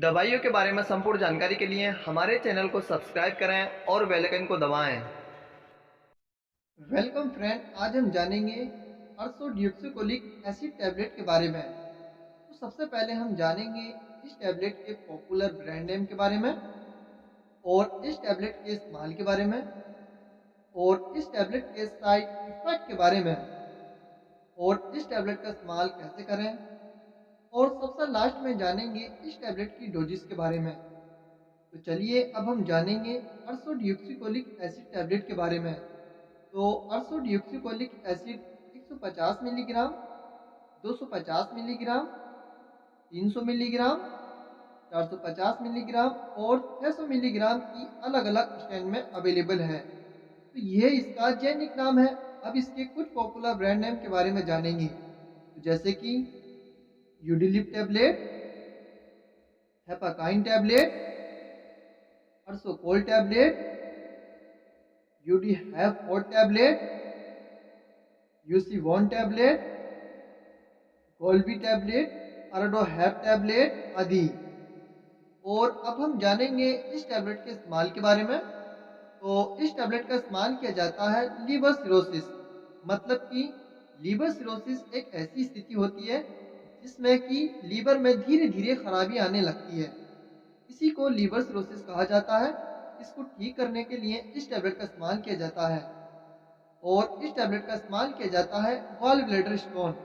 दवाइयों के बारे में संपूर्ण जानकारी के लिए हमारे चैनल को सब्सक्राइब करें और बेल आइकन को दबाएं। वेलकम फ्रेंड, आज हम जानेंगे अर्सोडियोक्सिकोलिक एसिड टैबलेट के बारे में। तो सबसे पहले हम जानेंगे इस टैबलेट के पॉपुलर ब्रांड नेम के बारे में और इस टैबलेट के इस्तेमाल के बारे में और इस टैबलेट के साइड इफेक्ट के बारे में और इस टैबलेट का इस्तेमाल कैसे करें। और सबसे लास्ट में जानेंगे इस टैबलेट की डोजेस के बारे में। तो चलिए अब हम जानेंगे अर्सोडियोक्सिकोलिक एसिड टैबलेट के बारे में। तो ursodeoxycholic acid 150 milligram, 250 milligram, 300 milligram, 450 milligram और 600 मिलीग्राम की अलग अलग स्ट्रेन में अवेलेबल है। तो ये इसका जेनिक नाम है। अब इसके कुछ पॉपुलर ब्रांड नेम के बारे में जानेंगे, तो जैसे कि यूडिलिप टैबलेट, हेपाकाइन टैबलेट, अर्सोकोल टैबलेट, यूडी हैव 4 टैबलेट, यूसी1 टैबलेट, गोल्बी टैबलेट, अराडोहैप टैबलेट आदि। और अब हम जानेंगे इस टैबलेट के इस्तेमाल के बारे में। तो इस टैबलेट का इस्तेमाल किया जाता है लीवर सिरोसिस, मतलब कि लीवर सिरोसिस एक ऐसी स्थिति होती है जिसमें कि लीवर में धीरे धीरे खराबी आने लगती है। इसी को लीवर सिरोसिस कहा जाता है। इसको ठीक करने के लिए इस टैबलेट का इस्तेमाल किया जाता है। और इस टैबलेट का इस्तेमाल किया जाता है गॉल ब्लैडर स्टोन,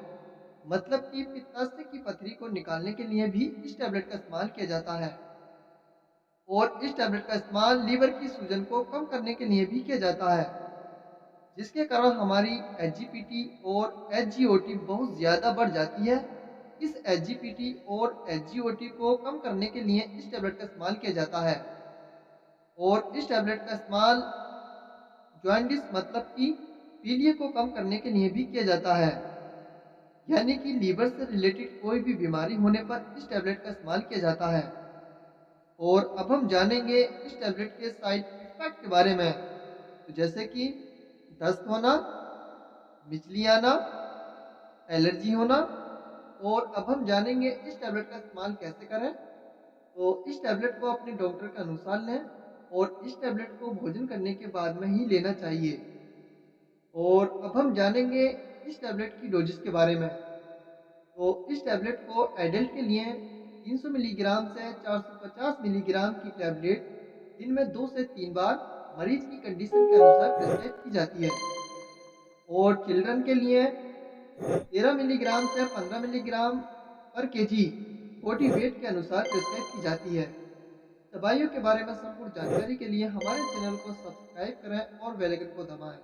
मतलब कि पित्ताशय की पथरी को निकालने के लिए भी इस टैबलेट का इस्तेमाल किया जाता है। और इस टैबलेट का इस्तेमाल लीवर की सूजन को कम करने के लिए भी किया जाता है, जिसके कारण हमारी एचजीपीटी और एचजीओटी बहुत ज़्यादा बढ़ जाती है। इस एचजीपीटी और एचजीओटी को कम करने के लिए इस टैबलेट का इस्तेमाल किया जाता है। और इस टैबलेट का इस्तेमाल जॉइंटिस, मतलब कि पीलिया को कम करने के लिए भी किया जाता है। यानी कि लीवर से रिलेटेड कोई भी बीमारी होने पर इस टैबलेट का इस्तेमाल किया जाता है। और अब हम जानेंगे इस टैबलेट के साइड इफेक्ट के बारे में, तो जैसे कि दस्त होना, मिचली आना, एलर्जी होना। और अब हम जानेंगे इस टैबलेट का इस्तेमाल कैसे करें। तो इस टैबलेट को अपने डॉक्टर के अनुसार लें और इस टैबलेट को भोजन करने के बाद में ही लेना चाहिए। और अब हम जानेंगे इस टैबलेट की डोजेस के बारे में। तो इस टैबलेट को एडल्ट के लिए 300 मिलीग्राम से 450 मिलीग्राम की टैबलेट दिन में 2 से 3 बार मरीज की कंडीशन के अनुसार प्रेस्क्राइब की जाती है। और चिल्ड्रन के लिए 13 मिलीग्राम से 15 मिलीग्राम पर केजी बॉडी वेट के अनुसार प्रेस्क्राइब की जाती है। दवाइयों के बारे में संपूर्ण जानकारी के लिए हमारे चैनल को सब्सक्राइब करें और बेल आइकन को दबाएं।